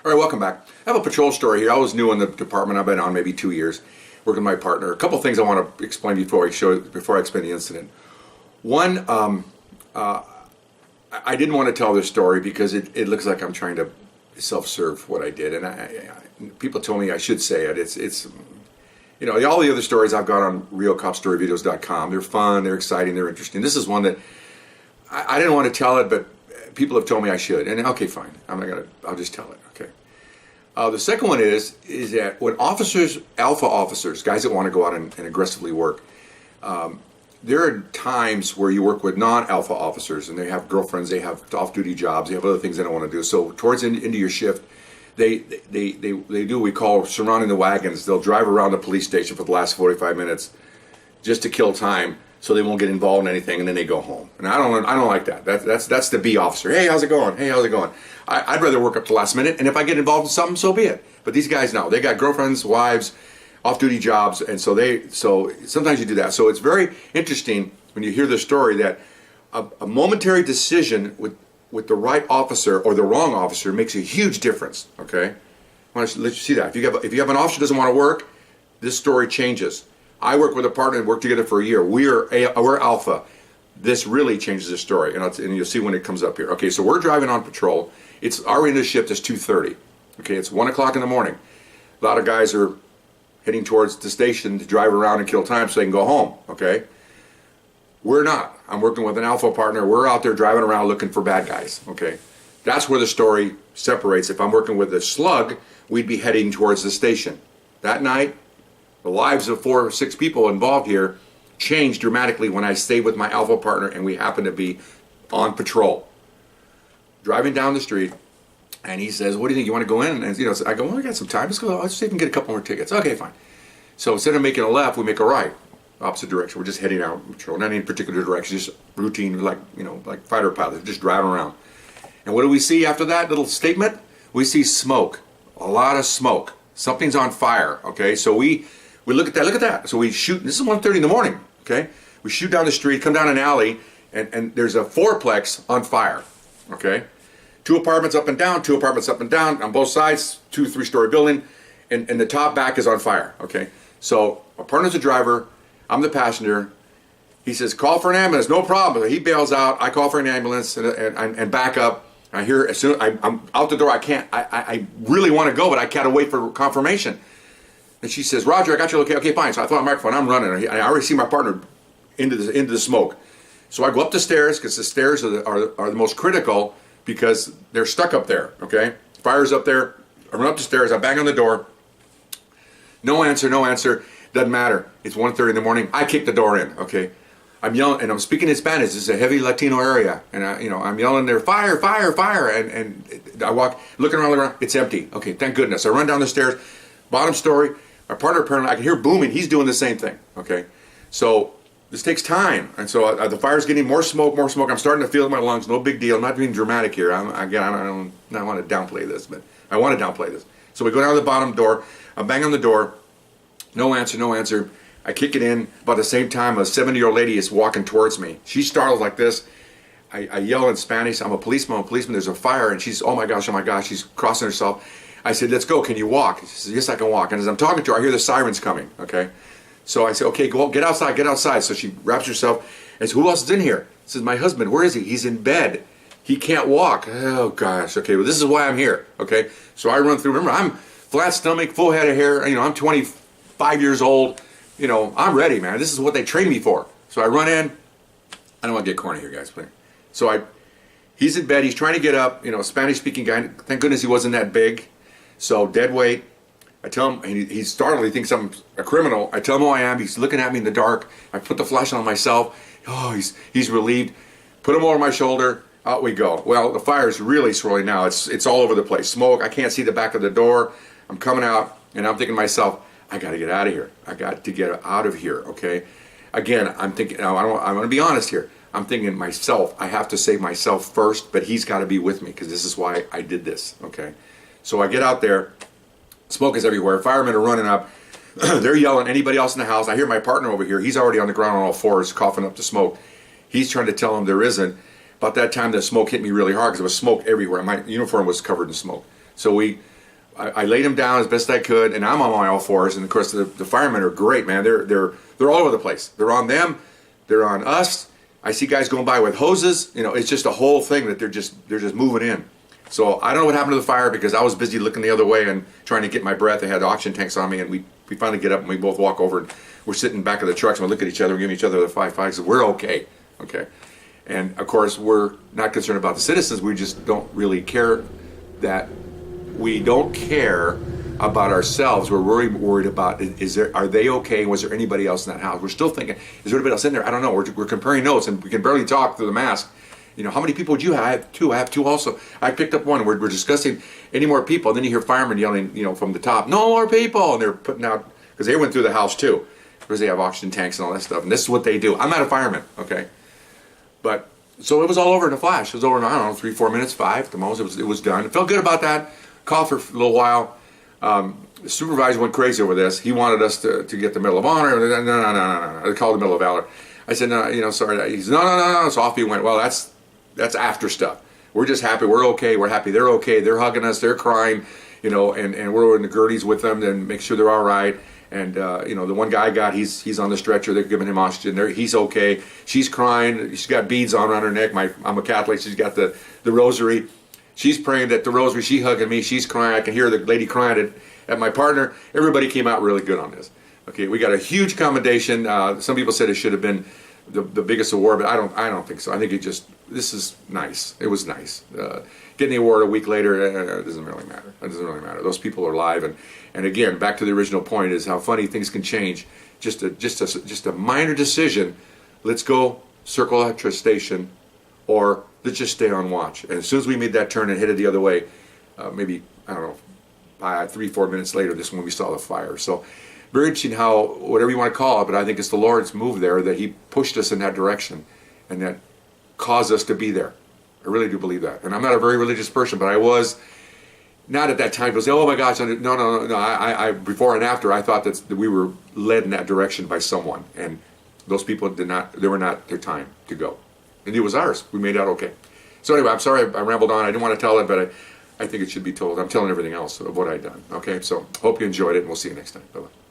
All right, welcome back. I have a patrol story here. I was new in the department. I've been on maybe 2 years, working with my partner. A couple things I want to explain before I explain the incident. One, I didn't want to tell this story because it looks like I'm trying to self-serve what I did, and people told me I should say it. It's all the other stories I've got on realcopstoryvideos.com. They're fun, they're exciting, they're interesting. This is one that I didn't want to tell it, but people have told me I should, and okay, fine. I'll just tell it. Okay. The second one is that when officers, alpha officers, guys that want to go out and aggressively work, there are times where you work with non-alpha officers, and they have girlfriends, they have off-duty jobs, they have other things they don't want to do. So towards the end of your shift, they do what we call surrounding the wagons. They'll drive around the police station for the last 45 minutes just to kill time, so they won't get involved in anything, and then they go home. And I don't like that. That's the B officer. Hey, how's it going? Hey, how's it going? I'd rather work up to the last minute, and if I get involved in something, so be it. But these guys now, they got girlfriends, wives, off-duty jobs, and so sometimes you do that. So it's very interesting when you hear the story that a momentary decision with the right officer or the wrong officer makes a huge difference. Okay, I want to let you see that. If you have an officer who doesn't want to work, this story changes. I work with a partner and worked together for a year. We're alpha. This really changes the story, and you'll see when it comes up here. Okay, so we're driving on patrol. Our end of shift is 2:30. Okay, it's 1 o'clock in the morning. A lot of guys are heading towards the station to drive around and kill time so they can go home. Okay, we're not. I'm working with an alpha partner. We're out there driving around looking for bad guys. Okay, that's where the story separates. If I'm working with a slug, we'd be heading towards the station. That night, the lives of 4 or 6 people involved here changed dramatically when I stayed with my alpha partner and we happened to be on patrol. Driving down the street, and he says, "What do you think? You want to go in?" And I go, "Well, I got some time. Let's go. I'll just see if we can get a couple more tickets." Okay, fine. So instead of making a left, we make a right, opposite direction. We're just heading out on patrol, not in any particular direction, just routine, like fighter pilots, just driving around. And what do we see after that little statement? We see smoke, a lot of smoke. Something's on fire. Okay, so we look at that. Look at that. So we shoot. This is 1:30 in the morning. Okay, we shoot down the street, come down an alley, and there's a fourplex on fire. Okay, 2 apartments up and down, 2 apartments up and down on both sides, 2 3-story building, and the top back is on fire. Okay, so my partner's the driver, I'm the passenger. He says, "Call for an ambulance." No problem. He bails out. I call for an ambulance and back up. I hear as soon I'm out the door. I really want to go, but I gotta wait for confirmation. And she says, "Roger, I got you. Okay, fine." So I throw my microphone. I'm running. I already see my partner into the smoke. So I go up the stairs because the stairs are the most critical because they're stuck up there. Okay, fire's up there. I run up the stairs. I bang on the door. No answer. No answer. Doesn't matter. It's 1:30 in the morning. I kick the door in. Okay, I'm yelling and I'm speaking in Spanish. This is a heavy Latino area, and I'm yelling there, "Fire! Fire! Fire!" And I walk, looking around. It's empty. Okay, thank goodness. I run down the stairs. Bottom story. My partner apparently, I can hear booming. He's doing the same thing. Okay, so this takes time, and so the fire's getting more smoke, more smoke. I'm starting to feel it in my lungs. No big deal. I'm not being dramatic here. I don't want to downplay this, but I want to downplay this. So we go down to the bottom door. I bang on the door. No answer. No answer. I kick it in. About the same time, a 70-year-old lady is walking towards me. She's startled like this. I yell in Spanish. I'm a policeman. There's a fire, and she's, oh my gosh. She's crossing herself. I said, "Let's go. Can you walk?" She says, "Yes, I can walk." And as I'm talking to her, I hear the sirens coming. Okay, so I say, "Okay, go get outside. Get outside." So she wraps herself and says, "Who else is in here?" Says, "My husband." "Where is he?" "He's in bed. He can't walk." Oh gosh. Okay, well this is why I'm here. Okay, so I run through. Remember, I'm flat stomach, full head of hair. I'm 25 years old. I'm ready, man. This is what they trained me for. So I run in. I don't want to get corny here, guys, please. So he's in bed. He's trying to get up. Spanish-speaking guy. Thank goodness he wasn't that big. So dead weight. I tell him, and he's startled. He thinks I'm a criminal. I tell him who I am. He's looking at me in the dark. I put the flashlight on myself. Oh, he's relieved. Put him over my shoulder. Out we go. Well, the fire's really swirling now. It's all over the place. Smoke. I can't see the back of the door. I'm coming out, and I'm thinking to myself, I got to get out of here. I got to get out of here. Okay. Again, I'm thinking. Now, I'm going to be honest here. I'm thinking myself. I have to save myself first, but he's got to be with me because this is why I did this. Okay. So I get out there, smoke is everywhere, firemen are running up, they're yelling, anybody else in the house? I hear my partner over here, he's already on the ground on all fours, coughing up the smoke. He's trying to tell them there isn't. About that time, the smoke hit me really hard because there was smoke everywhere. My uniform was covered in smoke. So we I laid him down as best I could, and I'm on my all fours. And of course, the firemen are great, man. They're all over the place. They're on them, they're on us. I see guys going by with hoses. You know, it's just a whole thing that they're just moving in. So I don't know what happened to the fire because I was busy looking the other way and trying to get my breath. I had oxygen tanks on me, and we finally get up and we both walk over and we're sitting back of the trucks and we look at each other and give each other the 5-5. So we're okay, okay. And of course, we're not concerned about the citizens. We just don't really care that we don't care about ourselves. We're worried about are they okay? Was there anybody else in that house? We're still thinking, is there anybody else in there? I don't know. We're comparing notes and we can barely talk through the mask. You know, how many people would you have? I have two. I have two also. I picked up one. We're discussing any more people. And then you hear firemen yelling, you know, from the top, no more people. And they're putting out, because they went through the house too. Because they have oxygen tanks and all that stuff. And this is what they do. I'm not a fireman, okay? But, so it was all over in a flash. It was over in, I don't know, 3-4 minutes, 5 at the most. It was done. Felt good about that. Called for a little while. The supervisor went crazy over this. He wanted us to get the Medal of Honor. No. They called the Medal of Valor. I said, no, you know, sorry. He said, no. So off he went. Well, that's after stuff. We're just happy. We're okay. We're happy. They're okay. They're hugging us. They're crying, you know, and we're in the Gerties with them and make sure they're all right. And, you know, the one guy he's on the stretcher. They're giving him oxygen. He's okay. She's crying. She's got beads on her neck. I'm a Catholic. She's got the rosary. She's praying that the rosary. She's hugging me. She's crying. I can hear the lady crying at my partner. Everybody came out really good on this. Okay, we got a huge commendation. Some people said it should have been the biggest award, but I don't think so. I think this is nice. It was nice. Getting the award a week later, it doesn't really matter. It doesn't really matter. Those people are alive, and again, back to the original point is how funny things can change. Just a minor decision. Let's go circle a station, or let's just stay on watch. And as soon as we made that turn and headed the other way, maybe I don't know, 3-4 minutes later, this is when we saw the fire. So very interesting how, whatever you want to call it, but I think it's the Lord's move there that He pushed us in that direction and that caused us to be there. I really do believe that. And I'm not a very religious person, but I was not at that time to say, oh my gosh, no. I before and after, I thought that we were led in that direction by someone. And those people they were not their time to go. And it was ours. We made out okay. So anyway, I'm sorry I rambled on. I didn't want to tell it, but I think it should be told. I'm telling everything else of what I've done. Okay, so hope you enjoyed it, and we'll see you next time. Bye-bye.